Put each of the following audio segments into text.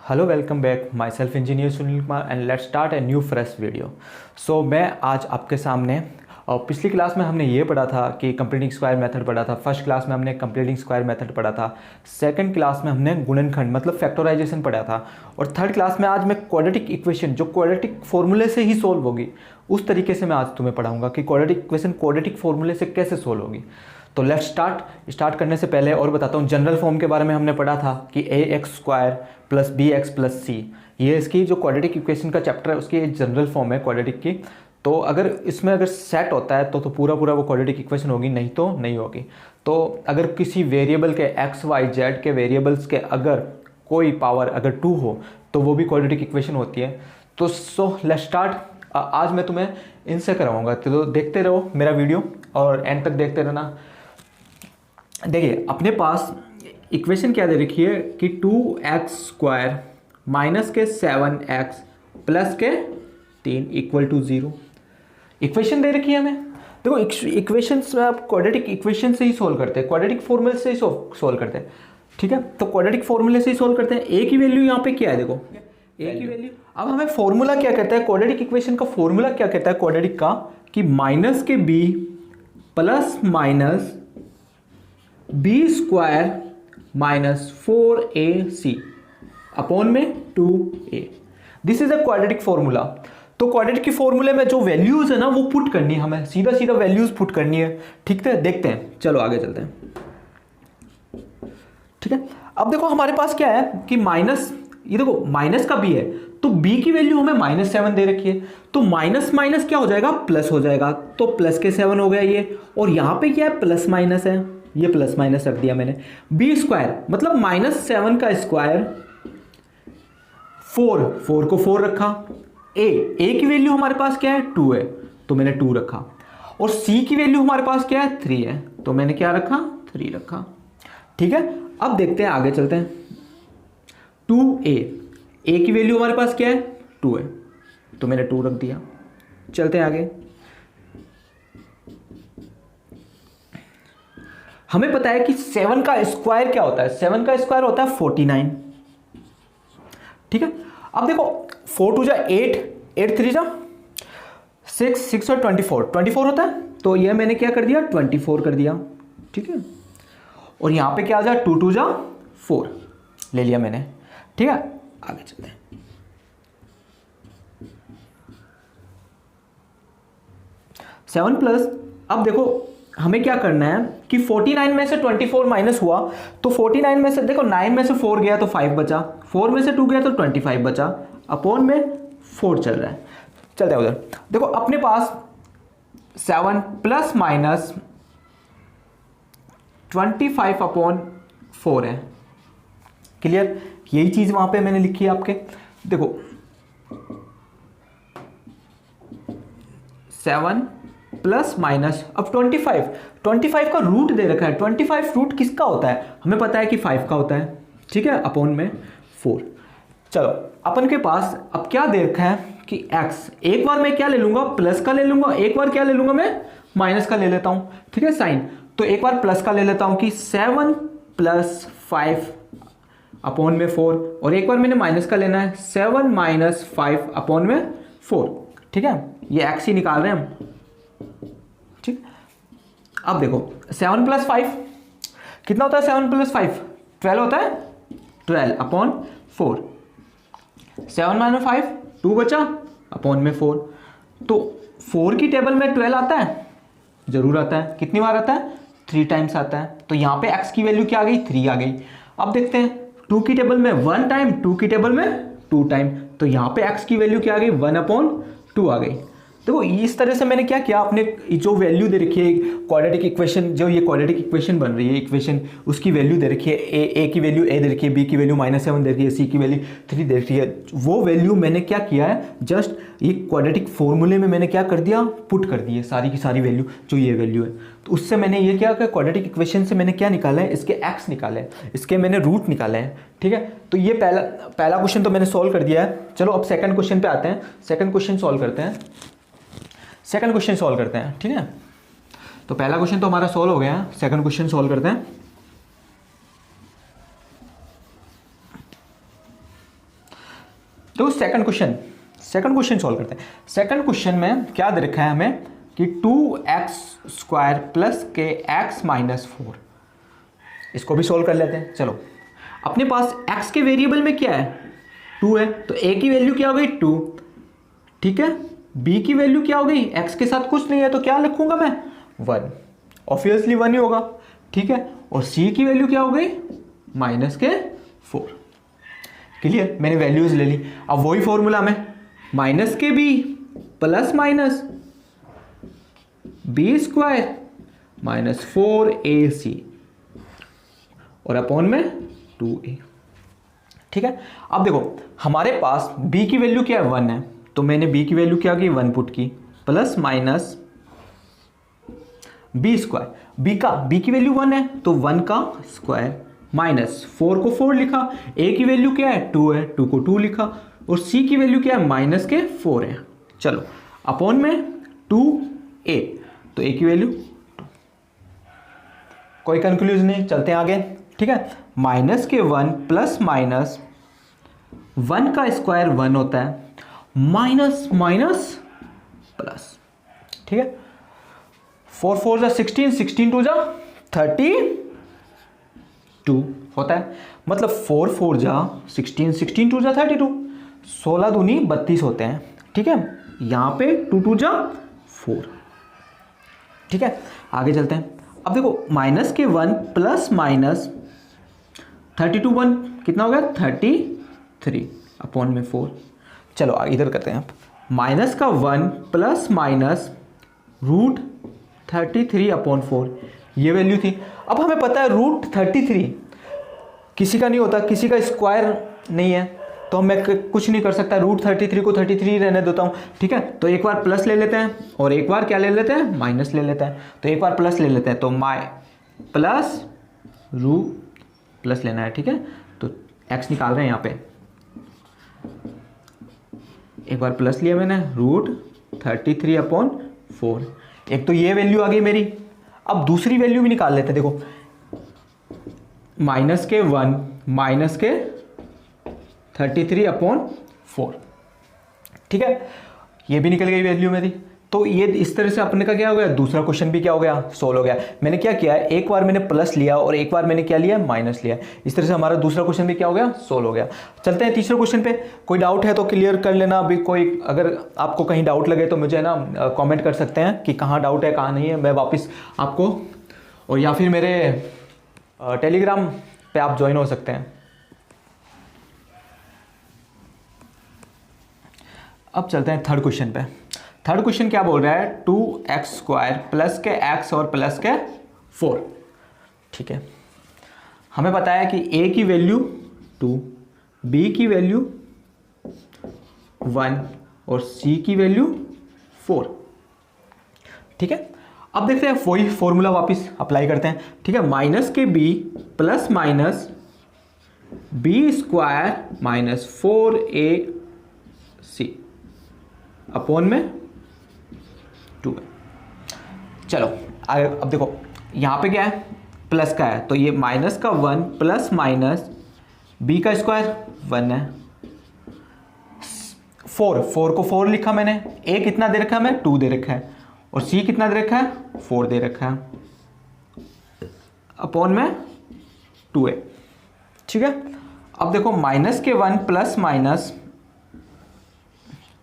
Hello welcome back my self engineer Sunil Kumar and let's start a new fresh video. So मैं आज आपके सामने और पिछली क्लास में हमने ये पढ़ा था कि कंप्लीटिंग स्क्वायर मेथड पढ़ा था। फर्स्ट क्लास में हमने कंप्लीटिंग स्क्वायर मेथड पढ़ा था। सेकंड क्लास में हमने गुणनखंड मतलब फैक्टराइजेशन पढ़ा था। और थर्ड क्लास में आज मैं क्वाड्रेटिक इक्वेशन जो क्वाड्रेटिक फॉर्मूले से ही सोल्व होगी उस तरीके से मैं आज तुम्हें पढ़ाऊंगा कि क्वाड्रेटिक इक्वेशन क्वाड्रेटिक फॉर्मूले से कैसे सोल्व होगी। तो लेट्स स्टार्ट करने से पहले और बताता हूँ, जनरल फॉर्म के बारे में हमने पढ़ा था कि ax² plus bx plus c, ये इसकी जो क्वाड्रेटिक इक्वेशन का चैप्टर है उसकी जनरल फॉर्म है क्वाड्रेटिक की। तो अगर इसमें अगर सेट होता है तो पूरा वो क्वाड्रेटिक इक्वेशन होगी, नहीं तो नहीं होगी। तो अगर किसी वेरिएबल के x y z के वेरिएबल्स के अगर कोई पावर अगर 2 हो तो वो भी क्वाड्रेटिक इक्वेशन होती है। तो लेट्स स्टार्ट। आज मैं तुम्हें इनसे कराऊंगा, तो देखते रहो मेरा वीडियो और एंड तक देखते रहना। देखिए अपने पास इक्वेशन क्या दे रखी है कि 2x² माइनस के 7x प्लस के 3 इक्वल टू 0 इक्वेशन दे रखी है हमें। देखो इक्वेशन आप क्वाड्रेटिक इक्वेशन से ही सोल्व करते हैं, क्वाड्रेटिक फॉर्मूले से ही सोल्व करते हैं। ठीक है, तो क्वाड्रेटिक फॉर्मूले से ही सोल्व करते हैं। ए की वैल्यू यहाँ पे क्या है, देखो ए की वैल्यू। अब हमें फॉर्मूला क्या कहता है क्वाड्रेटिक इक्वेशन का, फॉर्मूला क्या कहता है क्वाड्रेटिक का कि माइनस के b plus minus b² minus 4ac upon में 2a। This is a quadratic formula. तो क्वाड्रेटिक की फॉर्मूले में जो वैल्यूज है ना वो पुट करनी है, हमें सीधा वैल्यूज पुट करनी है। ठीक है, देखते हैं, चलो आगे चलते हैं। ठीक है, अब देखो हमारे पास क्या है कि माइनस, ये देखो माइनस का b है तो b की वैल्यू हमें -7 दे रखी है, तो माइनस माइनस क्या हो जाएगा, प्लस हो जाएगा। तो प्लस के 7 हो गया ये, और यहां पे क्या है प्लस माइनस है, ये प्लस माइनस रख दिया मैंने। b² मतलब -7 का स्क्वायर, 4 को 4 रखा। a की वैल्यू हमारे पास क्या है 2 है तो मैंने 2 रखा, और c की वैल्यू हमारे पास क्या है 3 है तो मैंने क्या रखा 3 रखा। ठीक है, अब देखते हैं आगे चलते हैं। 2a की वैल्यू हमारे पास क्या है 2 है तो मैंने 2 रख दिया। चलते हैं आगे। हमें पता है कि 7 का स्क्वायर क्या होता है, 7 का स्क्वायर होता है 49। ठीक है, अब देखो 4 2 जा 8, 8 3 जा 6, 6 और 24 होता है, तो ये मैंने क्या कर दिया 24 कर दिया। ठीक है, और यहां पे क्या आ जाए 2 2 जा 4 ले लिया मैंने। ठीक है, आगे चलते हैं। सेवन प्लस, अब देखो हमें क्या करना है कि 49 में से 24 माइनस हुआ तो 49 में से देखो 9 में से 4 गया तो 5 बचा, 4 में से 2 गया तो 25 बचा, अपॉन में 4 चल रहा है। चलते हैं उधर। देखो अपने पास 7 प्लस माइनस 25 अपॉन 4 है। क्लियर, यही चीज वहां पे मैंने लिखी है आपके। देखो 7 प्लस माइनस, अब 25 का रूट दे रखा है। 25 रूट किसका होता है, हमें पता है कि 5 का होता है। ठीक है, अपॉन में 4। चलो अपन के पास अब क्या दे रखा है कि x, एक बार मैं क्या ले लूंगा प्लस का ले लूंगा, एक बार क्या ले लूंगा मैं माइनस का ले लेता हूं। ठीक है, साइन, तो एक बार प्लस का ले लेता हूं कि 7 प्लस 5 अपॉन में 4, और एक बार मैंने माइनस का लेना है 7 माइनस 5 अपॉन में 4। ठीक है, ये x ही निकाल रहे हैं हम। ठीक, अब देखो 7 प्लस 5 कितना होता है, 7 प्लस 5 12 होता है, 12 अपॉन 4। 7 माइनस 5 2 बचा अपॉन में 4, तो 4 की टेबल में 12 आता है, जरूर आता है। कितनी बार आता है 3 टाइम्स आता है, तो यहां पे x की वैल्यू क्या आ गई 3 आ गई। अब देखते हैं 2 की टेबल में 1 टाइम, 2 की टेबल में 2 टाइम, तो यहां पे x की वैल्यू क्या आ गई 1 अपॉन 2 आ गई। देखो इस तरह से मैंने क्या किया, अपने जो वैल्यू दे रखी है क्वाड्रेटिक इक्वेशन, जो ये क्वाड्रेटिक इक्वेशन बन रही है इक्वेशन, उसकी वैल्यू दे रखी है ए की वैल्यू ए दे रखी है, बी की वैल्यू -7 दे रखी है, सी की वैल्यू 3 दे रखी है। वो वैल्यू मैंने क्या किया है, जस्ट ये क्वाड्रेटिक फॉर्मूले में मैंने क्या कर दिया, पुट कर दी है सारी की सारी वैल्यू, जो ये वैल्यू है। तो उससे मैंने ये क्या किया, क्वाड्रेटिक इक्वेशन से मैंने क्या निकाला है, इसके एक्स निकाले हैं, इसके मैंने रूट निकाले हैं। ठीक है, तो ये पहला क्वेश्चन तो मैंने सॉल्व कर दिया है। चलो अब सेकंड क्वेश्चन पे आते हैं, सेकंड क्वेश्चन सॉल्व करते हैं। ठीक है, तो पहला क्वेश्चन तो हमारा सॉल्व हो गया है, सेकंड क्वेश्चन सॉल्व करते हैं। तो सेकंड क्वेश्चन सॉल्व करते हैं। सेकंड क्वेश्चन में क्या दे रखा है हमें कि 2x² प्लस के x माइनस 4, इसको भी सॉल्व कर लेते हैं। चलो, अपने पास x के वेरिएबल में क्या है 2 है, तो a की वैल्यू क्या हो गई 2, ठीक है। b की वैल्यू क्या हो गई, x के साथ कुछ नहीं है तो क्या लिखूंगा मैं 1, ऑब्वियसली 1 ही होगा, ठीक है। और c की वैल्यू क्या हो गई माइनस के 4। क्लियर, मैंने वैल्यूज ले ली। अब वही फॉर्मूला में माइनस के b plus minus b² minus 4ac और अपॉन में 2a, ठीक है। अब देखो हमारे पास b की वैल्यू क्या है 1 है, तो मैंने b की वैल्यू क्या की 1 पुट की, प्लस माइनस b², b की वैल्यू 1 है तो 1 का स्क्वायर, माइनस 4 को 4 लिखा, a की वैल्यू क्या है 2 है, 2 को 2 लिखा, और c की वैल्यू क्या है माइनस के 4 है। चलो अपॉन में 2a, तो a की वैल्यू 2। कोई कंक्लूजन नहीं, चलते हैं आगे, ठीक है। माइनस के 1 प्लस माइनस 1 का स्क्वायर 1 होता है, माइनस माइनस प्लस, ठीक है। 4 4 जा 16, 16 2 जा 32 होता है, मतलब 4 4 जा 16, 16 2 जा 32, 16 दूनी 32 होते हैं, ठीक है। यहाँ पे 2 2 जा 4, ठीक है। आगे चलते हैं। अब देखो माइनस के 1 प्लस माइनस 32 1 कितना हो गया 33 अपॉन में 4। चलो इधर करते हैं आप, माइनस का 1 प्लस माइनस रूट 33 अपॉन 4, ये वैल्यू थी। अब हमें पता है रूट 33 किसी का नहीं होता, किसी का स्क्वायर नहीं है, तो मैं कुछ नहीं कर सकता, रूट 33 को 33 रहने देता हूँ, ठीक है। तो एक बार प्लस ले लेते हैं और एक बार क्या ले लेते हैं माइनस ले लेते हैं, तो एक बार प्लस ले लेते हैं, तो प्लस रूट प्लस लेना है, ठीक है। तो x निकाल रहे हैं यहाँ पे, एक बार प्लस लिया मैंने, रूट 33 अपॉन 4, एक तो ये वैल्यू आ गई मेरी। अब दूसरी वैल्यू भी निकाल लेते हैं, देखो माइनस के 1 माइनस के 33 अपॉन 4, ठीक है, ये भी निकल गई वैल्यू मेरी। तो ये इस तरह से अपने का क्या हो गया, दूसरा क्वेश्चन भी क्या हो गया सोल्व हो गया। मैंने क्या किया है, एक बार मैंने प्लस लिया और एक बार मैंने क्या लिया माइनस लिया, इस तरह से हमारा दूसरा क्वेश्चन भी क्या हो गया सोल्व हो गया। चलते हैं तीसरे क्वेश्चन पे। कोई डाउट है तो क्लियर कर लेना, अभी कोई अगर आपको कहीं डाउट लगे तो मुझे ना कमेंट कर सकते हैं कि कहाँ डाउट है कहाँ नहीं है, मैं वापस आपको, और या फिर मेरे टेलीग्राम पे आप ज्वाइन हो सकते हैं। अब चलते हैं थर्ड क्वेश्चन पे। थर्ड क्वेश्चन क्या बोल रहा है, 2x² प्लस के x और प्लस के 4, ठीक है। हमें पता है कि a की वैल्यू 2, b की वैल्यू 1 और c की वैल्यू 4, ठीक है। अब देखते हैं वही फॉर्मूला वापस अप्लाई करते हैं, ठीक है। माइनस के b plus minus b² minus 4ac upon में 2 है। चलो अब देखो यहाँ पे क्या है प्लस का है, तो ये माइनस का 1 प्लस माइनस b का स्क्वायर 1 है, 4 को 4 लिखा मैंने, a कितना दे रखा है मैं 2 दे रखा है, और c कितना दे रखा है 4 दे रखा है, अपॉन में 2 है, ठीक है। अब देखो माइनस के 1 प्लस माइनस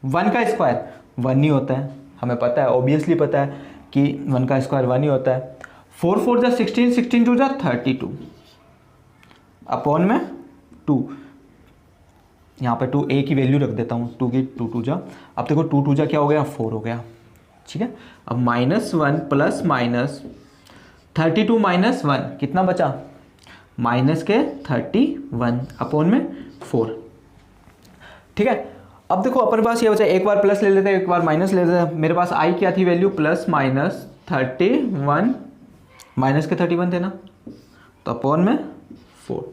1 का स्क्वायर 1 ही होता है, हमें पता है, ऑब्वियसली पता है कि 1 का स्क्वायर 1 ही होता है। 4 4 जा 16, 16 2 जा 32 अपॉन में 2, यहाँ पे 2 a की वैल्यू रख देता हूँ, 2 की 2 2 जा, अब देखो 2 2 जा क्या हो गया 4 हो गया, ठीक है। अब -1 प्लस माइनस 32 माइनस 1 कितना बचा माइनस के 31 अपॉन में 4, ठीक है। अब देखो अपने पास ये बचा, एक बार प्लस ले लेते हैं एक बार माइनस ले लेते हैं। मेरे पास आई क्या थी वैल्यू प्लस माइनस 31, माइनस के 31 थे ना, तो अपॉन में 4,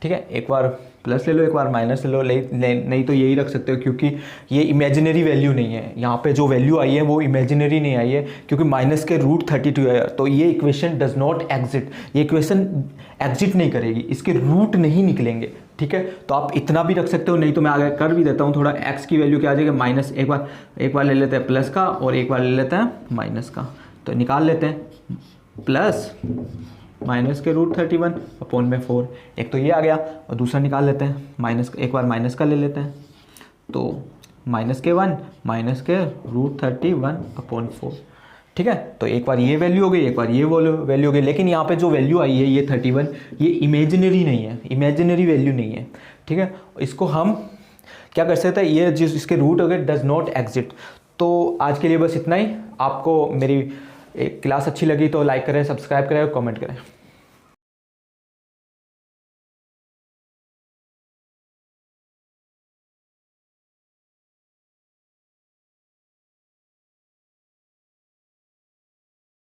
ठीक है। एक बार प्लस ले लो, एक बार माइनस ले लो, नहीं तो यही रख सकते हो, क्योंकि ये इमेजिनरी वैल्यू नहीं है, यहाँ पे जो वैल्यू आई है वो इमेजिनरी नहीं आई है, क्योंकि माइनस के रूट 32 है, तो ये इक्वेशन डज नॉट एग्जिट, ये इक्वेशन एग्जिट नहीं करेगी, इसके रूट नहीं निकलेंगे, ठीक है। तो आप इतना भी रख सकते हो, नहीं तो मैं आगे कर भी देता हूँ थोड़ा। एक्स की वैल्यू क्या आ जाएगी, माइनस, एक बार ले लेते हैं प्लस का और एक बार ले लेते हैं माइनस का, तो निकाल लेते हैं प्लस माइनस के रूट 31 अपॉन में 4, एक तो ये आ गया, और दूसरा निकाल लेते हैं माइनस, एक बार माइनस का ले लेते हैं, तो माइनस के 1 माइनस के रूट 31 अपॉन 4, ठीक है। तो एक बार ये वैल्यू हो गई, एक बार ये वैल्यू हो गई, लेकिन यहाँ पे जो वैल्यू आई है ये 31, ये इमेजिनरी नहीं है, इमेजिनरी वैल्यू नहीं है, ठीक है। इसको हम क्या कर सकते हैं, ये जिस इसके रूट हो गए डज नॉट एग्जिट। तो आज के लिए बस इतना ही। आपको मेरी क्लास अच्छी लगी तो लाइक करें, सब्सक्राइब करें और कमेंट करें।